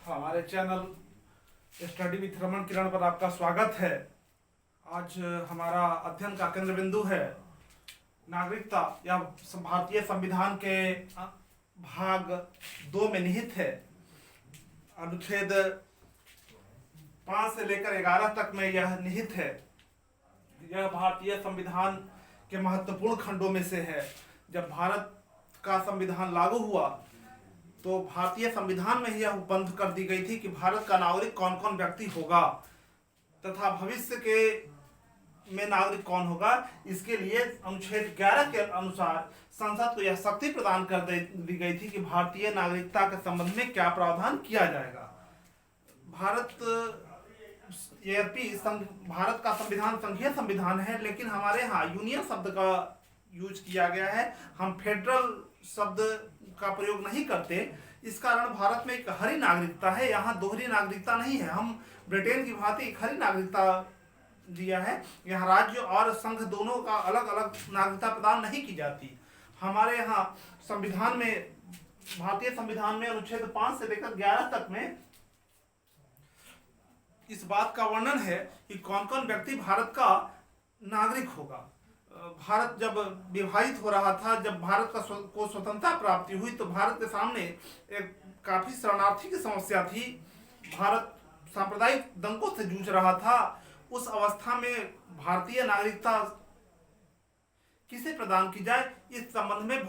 हमारे channel study with Raman किरण पर आपका स्वागत है। आज हमारा अध्ययन का केंद्र बिंदु है नागरिकता या भारतीय संविधान के भाग 2 में निहित है। अनुच्छेद 5 से लेकर 11 तक में यह निहित है। यह भारतीय संविधान के महत्वपूर्ण खंडों में से है। जब भारत का संविधान लागू हुआ तो भारतीय संविधान में यह उपबंध कर दी गई थी कि भारत का नागरिक कौन कौन व्यक्ति होगा तथा भविष्य के में नागरिक कौन होगा। इसके लिए अनुच्छेद 11 के अनुसार संसद को यह शक्ति प्रदान कर दी गई थी कि भारतीय नागरिकता के संबंध में क्या प्रावधान किया जाएगा। भारत का संविधान संघीय संविधान है, लेकिन हमारे यहाँ यूनियन शब्द का यूज किया गया है। हम फेडरल शब्द का प्रयोग नहीं करते। इस कारण भारत में एक हरी नागरिकता है, यहाँ दोहरी नागरिकता नहीं है। हम ब्रिटेन की भांति एक हरी नागरिकता दिया है। यहाँ राज्य और संघ दोनों का अलग अलग नागरिकता प्रदान नहीं की जाती। हमारे यहाँ संविधान में, भारतीय संविधान में अनुच्छेद 5 से लेकर 11 तक में इस बात का वर्णन है कि कौन कौन व्यक्ति भारत का नागरिक होगा। भारत जब विभाजित हो रहा था, जब भारत को स्वतंत्रता प्राप्ति हुई तो भारत के सामने एक काफी शरणार्थी की समस्या थी। भारत सांप्रदायिक दंगों से जूझ रहा था। उस अवस्था में भारतीय नागरिकता किसे प्रदान की जाए, इस संबंध में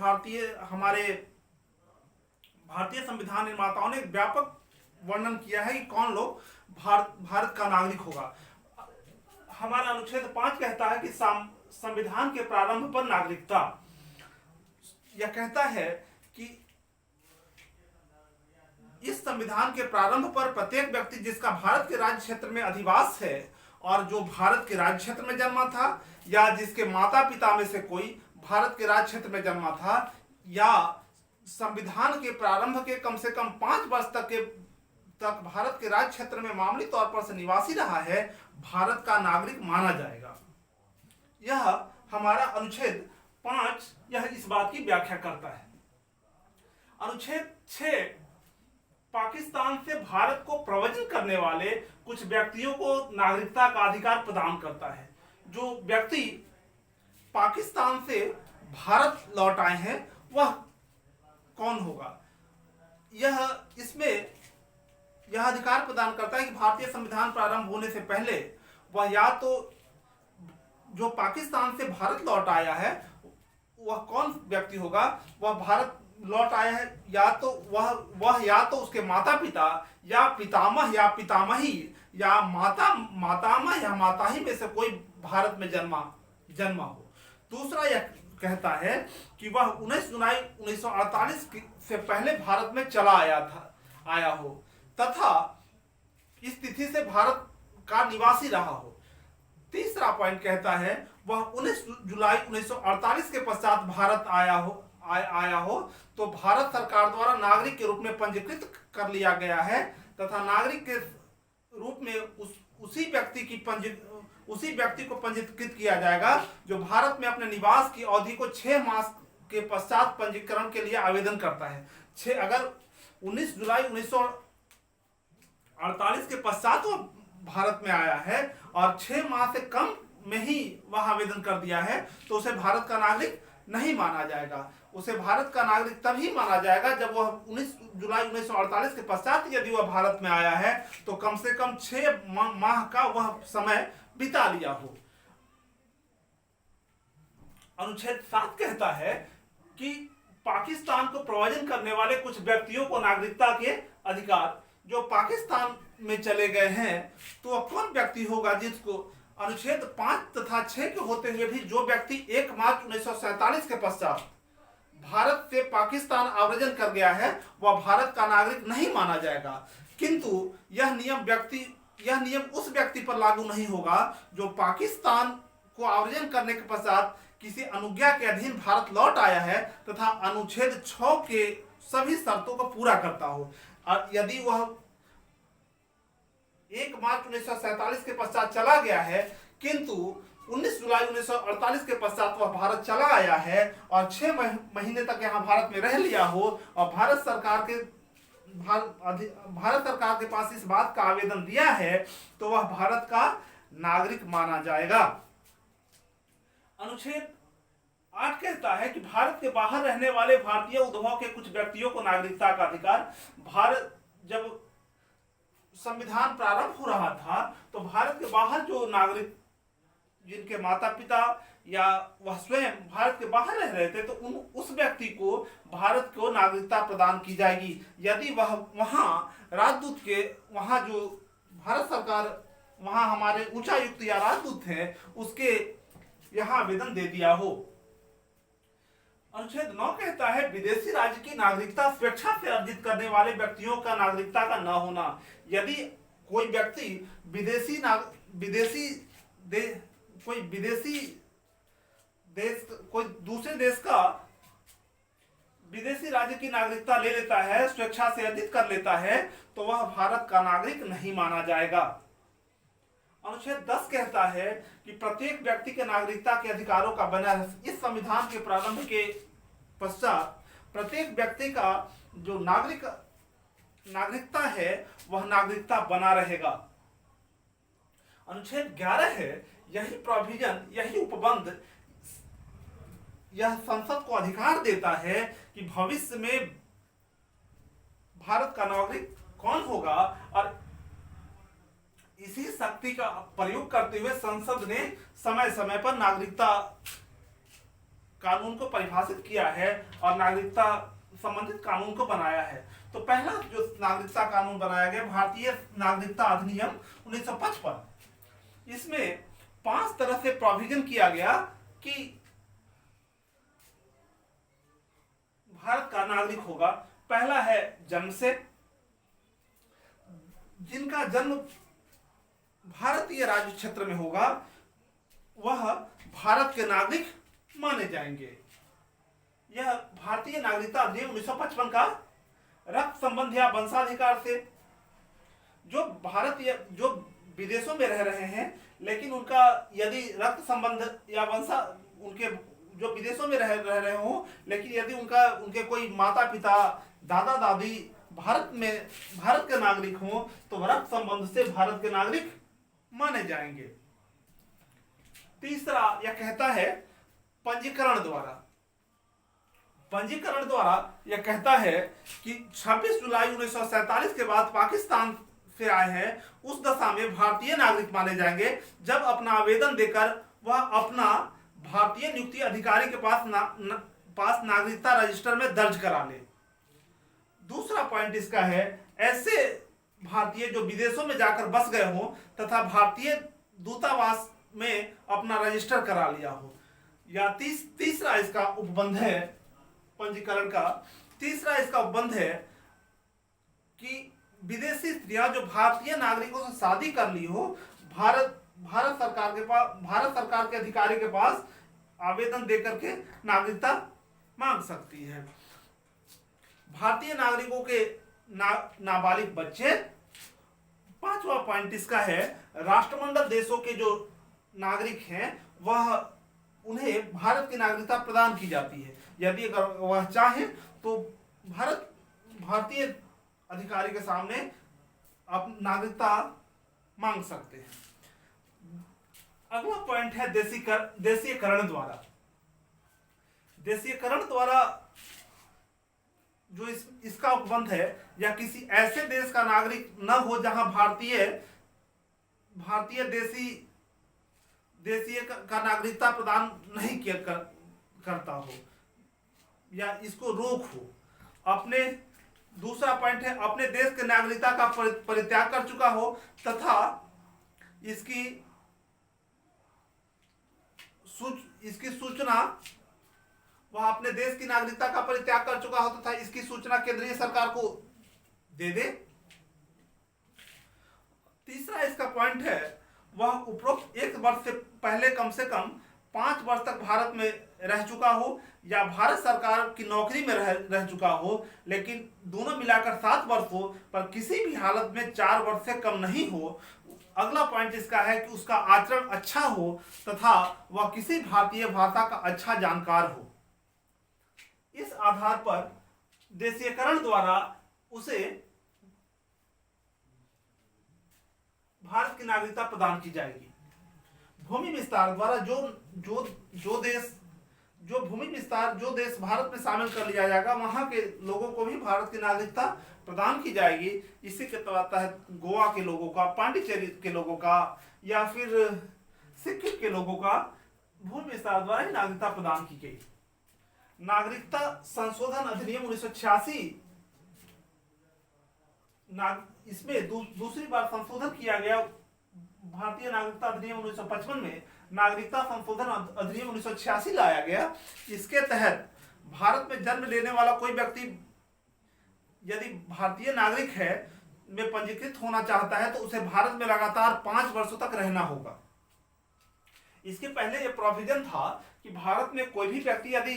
हमारे भारतीय संविधान निर्माताओं ने व्यापक वर्णन किया है कि कौन लोग भारत का नागरिक होगा। हमारा अनुच्छेद 5 कहता है कि संविधान के प्रारंभ पर नागरिकता। यह कहता है कि इस संविधान के प्रारंभ पर प्रत्येक व्यक्ति जिसका भारत के राज्य क्षेत्र में अधिवास है और जो भारत के राज्य क्षेत्र में जन्मा था, या जिसके माता पिता में से कोई भारत के राज्य क्षेत्र में जन्मा था, या संविधान के प्रारंभ के कम से कम 5 वर्ष तक भारत के राज्य क्षेत्र में मामूली तौर पर से निवासी रहा है, भारत का नागरिक माना जाएगा। यह हमारा अनुच्छेद 5 यह इस बात की व्याख्या करता है। अनुच्छेद 6 पाकिस्तान से भारत को प्रव्रजन करने वाले कुछ व्यक्तियों को नागरिकता का अधिकार प्रदान करता है। जो व्यक्ति पाकिस्तान से भारत लौट आए हैं वह कौन होगा। इसमें यह अधिकार प्रदान करता है कि भारतीय संविधान प्रारंभ होने से पहले वह या तो जो पाकिस्तान से भारत लौट आया है वह कौन व्यक्ति होगा, वह भारत लौट आया है या तो वह या तो उसके माता पिता या पितामह या पितामही या मातामह या माताही में से कोई भारत में जन्मा हो। दूसरा यह कहता है कि वह 19 जुलाई 1948 से पहले भारत में चला आया हो तथा इस तिथि से भारत का निवासी रहा हो। तीसरा पॉइंट कहता है वह 19 जुलाई 1948 के पश्चात भारत आया हो तो भारत सरकार द्वारा नागरिक के रूप में पंजीकृत कर लिया गया है तथा नागरिक के रूप में उसी व्यक्ति को पंजीकृत किया जाएगा जो भारत में अपने निवास की अवधि को 6 मास के पश्चात पंजीकरण के लिए आवेदन करता है। अगर 19 जुलाई 1948 के पश्चात वह भारत में आया है और 6 माह से कम में ही वह आवेदन कर दिया है तो उसे भारत का नागरिक नहीं माना जाएगा। उसे भारत का नागरिक तभी माना जाएगा जब वह 19 जुलाई 1948 के पश्चात यदि वह भारत में आया है तो कम से कम 6 माह का वह समय बिता लिया हो। अनुच्छेद 7 कहता है कि पाकिस्तान को प्रव्रजन करने वाले कुछ व्यक्तियों को नागरिकता के अधिकार, जो पाकिस्तान में चले गए हैं तो वह कौन व्यक्ति होगा जिसको अनुच्छेद 5 तथा 6 के होते हुए भी जो व्यक्ति 1 मार्च 1947 के पश्चात भारत से पाकिस्तान आव्रजन कर गया है वह भारत का नागरिक नहीं माना जाएगा। किंतु यह नियम उस व्यक्ति पर लागू नहीं होगा जो पाकिस्तान को आव्रजन करने के पश्चात किसी अनुज्ञा के अधीन भारत लौट आया है तथा अनुच्छेद 6 के सभी शर्तों को पूरा करता हो। और यदि वह 1 मार्च 1947 के पश्चात चला गया है किंतु 19 जुलाई 1948 के पश्चात वह भारत चला आया है और 6 महीने तक यहाँ भारत में रह लिया हो और भारत सरकार के भारत सरकार के पास इस बात का आवेदन दिया है तो वह भारत का नागरिक माना जाएगा। अनुच्छेद 8 कहता है कि भारत के बाहर रहने वाले भारतीय उद्भव के कुछ व्यक्तियों को नागरिकता का अधिकार। भारत जब संविधान प्रारंभ हो रहा था तो भारत के बाहर जो नागरिक जिनके माता पिता या वह स्वयं भारत के बाहर रह रहे थे तो उस व्यक्ति को भारत को नागरिकता प्रदान की जाएगी यदि वह वहां राजदूत के वहां जो भारत सरकार वहां हमारे उच्चायुक्त या राजदूत हैं उसके यहाँ आवेदन दे दिया हो। अनुच्छेद 9 कहता है विदेशी राज्य की नागरिकता स्वेच्छा से अर्जित करने वाले व्यक्तियों का नागरिकता का न होना। यदि कोई व्यक्ति कोई दूसरे देश का विदेशी राज्य की नागरिकता ले लेता है, स्वेच्छा से अर्जित कर लेता है तो वह भारत का नागरिक नहीं माना जाएगा। अनुच्छेद 10 कहता है कि प्रत्येक व्यक्ति के नागरिकता के अधिकारों का बना इस संविधान के प्रारंभ के पश्चात प्रत्येक व्यक्ति का जो नागरिकता है वह नागरिकता बना रहेगा। अनुच्छेद 11 है यही प्रोविजन यही उपबंध यह संसद को अधिकार देता है कि भविष्य में भारत का नागरिक कौन होगा और इसी शक्ति का प्रयोग करते हुए संसद ने समय समय पर नागरिकता कानून को परिभाषित किया है और नागरिकता संबंधित कानून को बनाया है। तो पहला जो नागरिकता कानून बनाया गया भारतीय नागरिकता अधिनियम 1955। इसमें 5 तरह से प्रोविजन किया गया कि भारत का नागरिक होगा। पहला है जन्म से, जिनका जन्म भारतीय राज्य क्षेत्र में होगा वह भारत के नागरिक माने जाएंगे। यह भारतीय नागरिकता अधिनियम 1955 का रक्त संबंध या वंशाधिकार से जो विदेशों में रह रहे हैं लेकिन उनका यदि रक्त संबंध या उनके जो विदेशों में रह रहे हो लेकिन यदि उनके कोई माता पिता दादा दादी भारत के नागरिक हों तो रक्त संबंध से भारत के नागरिक माने जाएंगे। तीसरा यह कहता है पंजीकरण द्वारा यह कहता है कि 26 जुलाई 1947 के बाद पाकिस्तान से आए हैं उस दशा में भारतीय नागरिक माने जाएंगे जब अपना आवेदन देकर वह अपना भारतीय नियुक्ति अधिकारी के पास नागरिकता रजिस्टर में दर्ज करा ले। दूसरा पॉइंट इसका है ऐसे भारतीय जो विदेशों में जाकर बस गए हों तथा भारतीय दूतावास में अपना रजिस्टर करा लिया हो। या तीसरा इसका उपबंध है पंजीकरण का। तीसरा इसका उपबंध है कि विदेशी स्त्रियां जो भारतीय नागरिकों से शादी कर ली हो भारत सरकार के अधिकारी के पास आवेदन देकर के नागरिकता मांग सकती है। भारतीय नागरिकों के नाबालिग बच्चे। 5वां पॉइंट इसका है राष्ट्रमंडल देशों के जो नागरिक हैं उन्हें भारत की नागरिकता प्रदान की जाती है। यदि अगर वह चाहे तो भारतीय अधिकारी के सामने आप नागरिकता मांग सकते हैं। अगला पॉइंट है देशीयकरण द्वारा जो इसका उपबंध है या किसी ऐसे देश का नागरिक न हो जहां भारतीय देशीय का नागरिकता प्रदान नहीं करता हो या इसको रोक हो। दूसरा पॉइंट है अपने देश के नागरिकता का परित्याग कर चुका हो तथा इसकी सूचना वह अपने देश की नागरिकता का परित्याग कर चुका हो तथा इसकी सूचना केंद्रीय सरकार को दे दे। तीसरा इसका पॉइंट है वह उपरोक्त 1 वर्ष से पहले कम से कम 5 वर्ष तक भारत में रह चुका हो या भारत सरकार की नौकरी में रह चुका हो लेकिन दोनों मिलाकर 7 वर्ष हो पर किसी भी हालत में 4 वर्ष से कम नहीं हो। अगला पॉइंट इसका है कि उसका आचरण अच्छा हो तथा वह किसी भारतीय भाषा का अच्छा जानकार हो। इस आधार पर देशीयकरण द्वारा उसे भारत की नागरिकता प्रदान की जाएगी। भूमि विस्तार द्वारा जो देश भारत में शामिल कर लिया जाएगा, वहां के लोगों को भी भारत की नागरिकता प्रदान की जाएगी। इसी के तहत गोवा के लोगों का, पांडिचेरी के लोगों का या फिर सिक्किम के लोगों का भूमि विस्तार द्वारा ही नागरिकता प्रदान की गई। नागरिकता संशोधन अधिनियम 1986, इसमें दूसरी बार संशोधन किया गया। भारतीय नागरिकता अधिनियम 1955 में नागरिकता संशोधन अधिनियम 1986 लाया गया। इसके तहत भारत में जन्म लेने वाला कोई व्यक्ति यदि भारतीय नागरिक है में पंजीकृत होना चाहता है तो उसे भारत में लगातार 5 वर्षों तक रहना होगा। इसके पहले यह प्रोविजन था कि भारत में कोई भी व्यक्ति यदि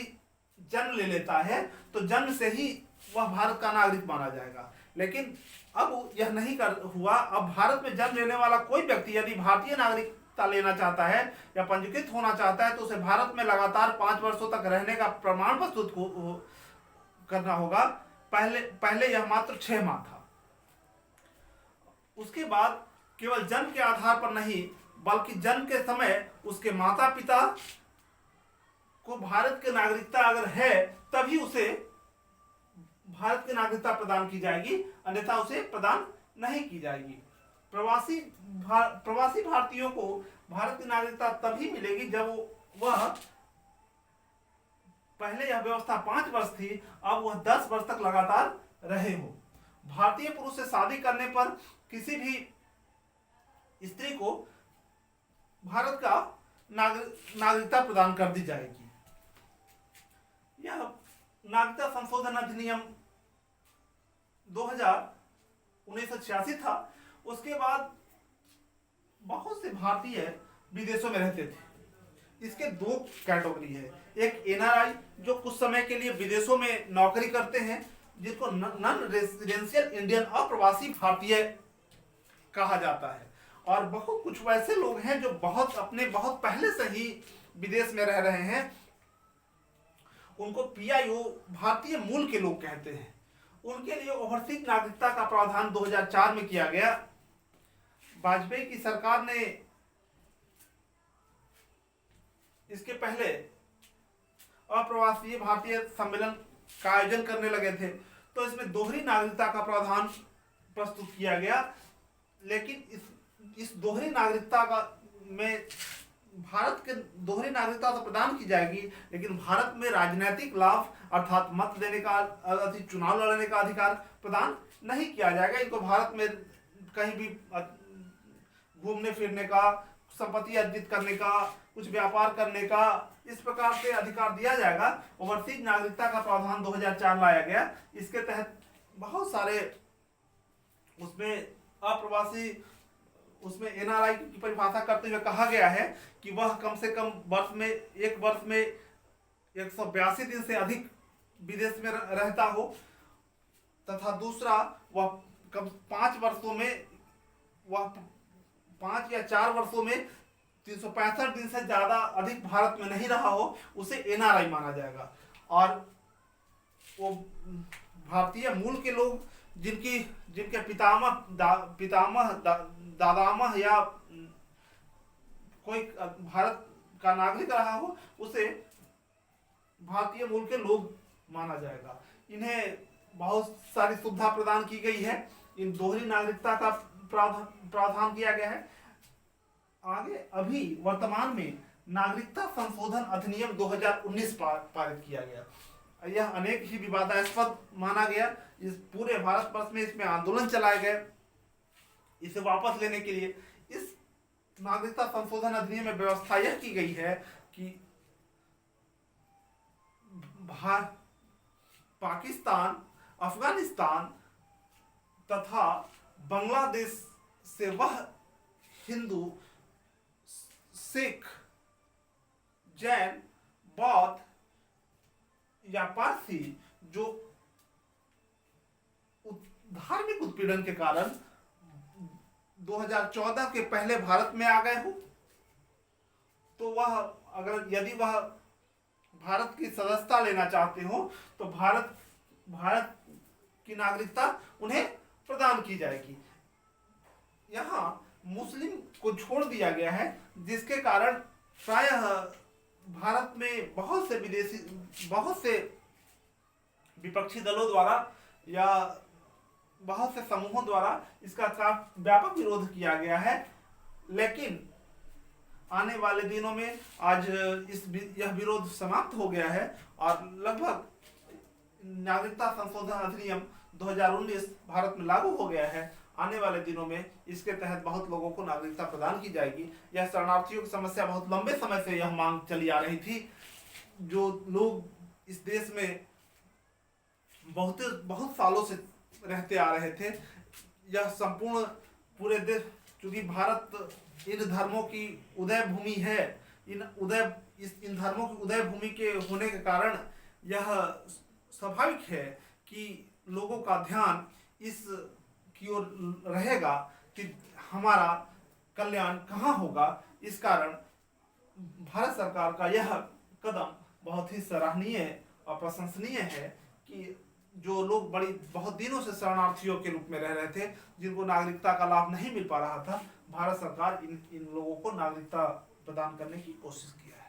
जन्म ले लेता है तो जन्म से ही वह भारत का नागरिक माना जाएगा, लेकिन अब यह नहीं हुआ। अब भारत में जन्म लेने वाला कोई व्यक्ति यदि भारतीय नागरिकता लेना चाहता है या पंजीकृत होना चाहता है तो उसे भारत में लगातार 5 वर्षों तक रहने का प्रमाण प्रस्तुत करना होगा। पहले यह मात्र 6 माह था। उसके बाद केवल जन्म के आधार पर नहीं बल्कि जन्म के समय उसके माता पिता को भारत की नागरिकता अगर है तभी उसे भारत की नागरिकता प्रदान की जाएगी, अन्यथा उसे प्रदान नहीं की जाएगी। प्रवासी भारतीयों को भारत की नागरिकता तभी मिलेगी जब वह, पहले यह व्यवस्था 5 वर्ष थी, अब वह 10 वर्ष तक लगातार रहे हो। भारतीय पुरुष से शादी करने पर किसी भी स्त्री को भारत का नागरिकता प्रदान कर दी जाएगी। यह नागरिकता संशोधन अधिनियम 1986 था। उसके बाद बहुत से भारतीय विदेशों में रहते थे। इसके 2 कैटेगरी है। एक एनआरआई जो कुछ समय के लिए विदेशों में नौकरी करते हैं, जिसको नॉन रेजिडेंशियल इंडियन अप्रवासी भारतीय कहा जाता है, और बहुत कुछ वैसे लोग हैं जो बहुत पहले से ही विदेश में रह रहे हैं, उनको पीआईओ भारतीय मूल के लोग कहते हैं। उनके लिए ओवरसीज नागरिकता का प्रावधान 2004 में किया गया। वाजपेयी की सरकार ने इसके पहले अप्रवासी भारतीय सम्मेलन का आयोजन करने लगे थे, तो इसमें दोहरी नागरिकता का प्रावधान प्रस्तुत किया गया। लेकिन इस दोहरी नागरिकता में भारत के दोहरी नागरिकता तो प्रदान की जाएगी, लेकिन भारत में राजनीतिक लाभ अर्थात मत देने का, चुनाव लड़ने का अधिकार प्रदान नहीं किया जाएगा। इनको भारत में कहीं भी घूमने फिरने का, संपत्ति अर्जित करने का, कुछ व्यापार करने का, इस प्रकार से अधिकार दिया जाएगा। ओवरसीज नागरिकता का प्रावधान 2004 लाया गया। इसके तहत बहुत सारे उसमें अप्रवासी, उसमें एनआरआई की परिभाषा करते हुए कहा गया है कि वह कम से कम एक वर्ष में 182 दिन से अधिक विदेश में रहता हो, तथा दूसरा वह कम 5 वर्षों में, वह 5 या 4 वर्षों में 365 दिन से ज्यादा अधिक भारत में नहीं रहा हो, उसे एनआरआई माना जाएगा। और वो भारतीय मूल के लोग जिनके पितामह दादामह या कोई भारत का नागरिक रहा हो, उसे भारतीय मूल के लोग माना जाएगा। इन्हें बहुत सारी सुविधा प्रदान की गई है। इन दोहरी नागरिकता का प्रावधान किया गया है। आगे अभी वर्तमान में नागरिकता संशोधन अधिनियम 2019 पारित किया गया। यह अनेक ही विवादास्पद माना गया। इस पूरे भारतवर्ष में इसमें आंदोलन चलाए गए इसे वापस लेने के लिए। इस नागरिकता संशोधन अधिनियम में व्यवस्था यह की गई है कि पाकिस्तान, अफगानिस्तान तथा बांग्लादेश से वह हिंदू, सिख, जैन, बौद्ध या पारसी जो धार्मिक उत्पीड़न के कारण 2014 के पहले भारत में आ गए हो, तो यदि वह भारत की सदस्यता लेना चाहते हो तो भारत की नागरिकता उन्हें प्रदान की जाएगी। यहाँ मुस्लिम को छोड़ दिया गया है, जिसके कारण प्रायः भारत में बहुत से विपक्षी दलों द्वारा या बहुत से समूहों द्वारा इसका व्यापक विरोध किया गया है। लेकिन आने वाले दिनों में आज यह विरोध समाप्त हो गया है और लगभग नागरिकता संशोधन अधिनियम 2019 भारत में लागू हो गया है। आने वाले दिनों में इसके तहत बहुत लोगों को नागरिकता प्रदान की जाएगी। यह शरणार्थियों की समस्या बहुत लंबे समय से यह मांग चली आ रही थी। जो लोग इस देश में बहुत सालों से रहते आ रहे थे, यह संपूर्ण पूरे देश, क्योंकि भारत इन धर्मों की उदय भूमि है, इन धर्मों की उदय भूमि के होने के कारण यह स्वाभाविक है कि लोगों का ध्यान इस की ओर रहेगा कि हमारा कल्याण कहाँ होगा। इस कारण भारत सरकार का यह कदम बहुत ही सराहनीय और प्रशंसनीय है कि जो लोग बहुत दिनों से शरणार्थियों के रूप में रह रहे थे, जिनको नागरिकता का लाभ नहीं मिल पा रहा था, भारत सरकार इन लोगों को नागरिकता प्रदान करने की कोशिश किया है।